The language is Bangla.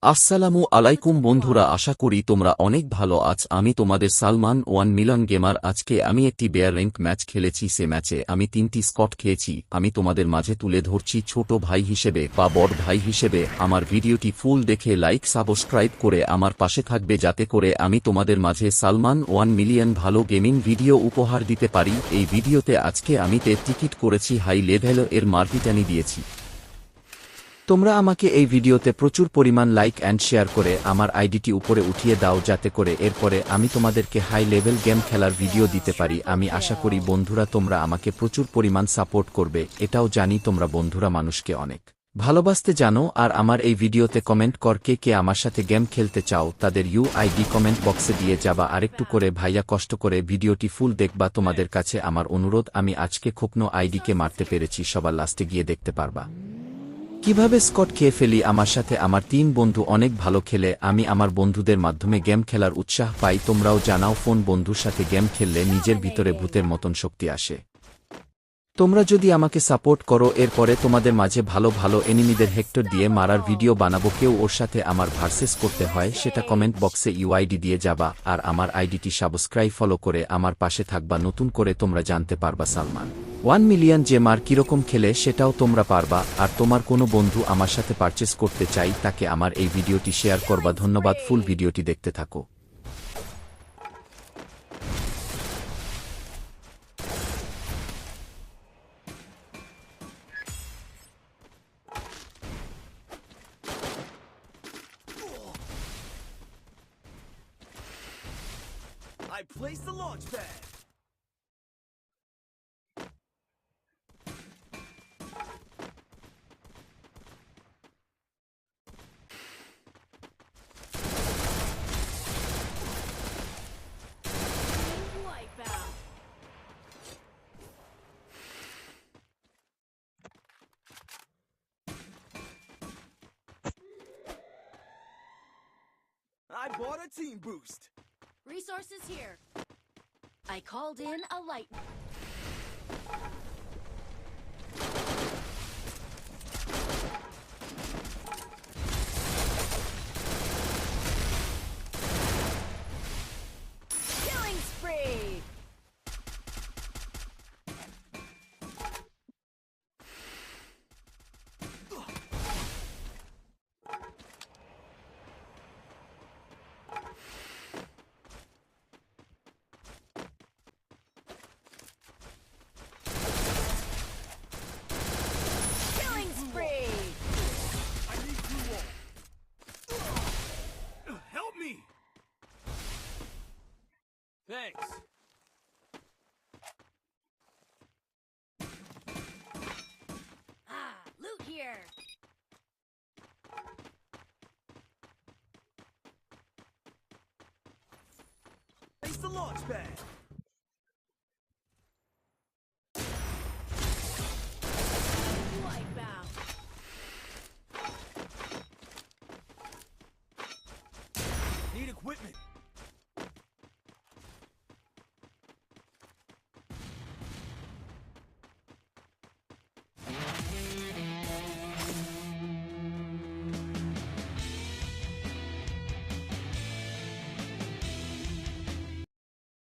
আসসালামু আলাইকুম বন্ধুরা, আশা করি তোমরা অনেক ভালো আমি তোমাদের সালমান 1 মিলিয়ন গেমার। আজকে আমি একটি বেয়ার র্যাঙ্ক ম্যাচ খেলেছি। সে ম্যাচে আমি 3টি স্কট খেয়েছি। আমি তোমাদের মাঝে তুলে ধরছি ছোট ভাই হিসেবে বা বড় ভাই হিসেবে। আমার ভিডিওটি ফুল দেখে লাইক সাবস্ক্রাইব করে আমার পাশে থাকবে, যাতে করে আমি তোমাদের মাঝে সালমান 1 মিলিয়ন ভালো গেমিং ভিডিও উপহার দিতে পারি। এই ভিডিওতে আজকে আমি টিকিট করেছি হাই লেভেল এর মার্কিটানি দিয়েছি। তোমরা আমাকে এই ভিডিওতে প্রচুর পরিমাণ লাইক অ্যান্ড শেয়ার করে আমার আইডিটি উপরে উঠিয়ে দাও, যাতে করে এরপরে আমি তোমাদেরকে হাই লেভেল গেম খেলার ভিডিও দিতে পারি। আমি আশা করি বন্ধুরা তোমরা আমাকে প্রচুর পরিমাণ সাপোর্ট করবে। এটাও জানি তোমরা বন্ধুরা মানুষকে অনেক ভালোবাসতে জানো। আর আমার এই ভিডিওতে কমেন্ট কর কে কে আমার সাথে গেম খেলতে চাও, তাদের ইউআইডি কমেন্ট বক্সে দিয়ে যাবা। আরেকটু করে ভাইয়া কষ্ট করে ভিডিওটি ফুল দেখবা। তোমাদের কাছে আমার অনুরোধ, আমি আজকে খোকনো আইডিকে মারতে পেরেছি, সবার লাস্টে গিয়ে দেখতে পারবা কিভাবে স্কট খেয়ে ফেলি। আমার সাথে আমার 3 বন্ধু অনেক ভালো খেলে। আমি আমার বন্ধুদের মাধ্যমে গেম খেলার উৎসাহ পাই। তোমরাও জানাও, ফোন বন্ধুর সাথে গেম খেললে নিজের ভিতরে ভূতের মতন শক্তি আসে। তোমরা যদি আমাকে সাপোর্ট করো, এরপরে তোমাদের মাঝে ভালো ভালো এনিমিদের হেক্টর দিয়ে মারার ভিডিও বানাবো। কেউ ওর সাথে আমার ভার্সেস করতে হয়, সেটা কমেন্ট বক্সে ইউআইডি দিয়ে যাবা। আর আমার আইডিটি সাবস্ক্রাইব ফলো করে আমার পাশে থাকবা। নতুন করে তোমরা জানতে পারবা সালমান 1 মিলিয়ন যে মার কিরকম খেলে, সেটাও তোমরা পারবা। আর তোমার কোনো বন্ধু আমার সাথে পারচেস করতে চাই, তাকে আমার এই ভিডিওটি শেয়ার করবা। ধন্যবাদ, ফুল ভিডিওটি দেখতে থাকো। I placed the launch pad. Wipeout. I bought a team boost. Resources here. I called in a light. Killing spree. Killing spree. I need you all. Help me. Thanks. Loot here. Place the launch pad.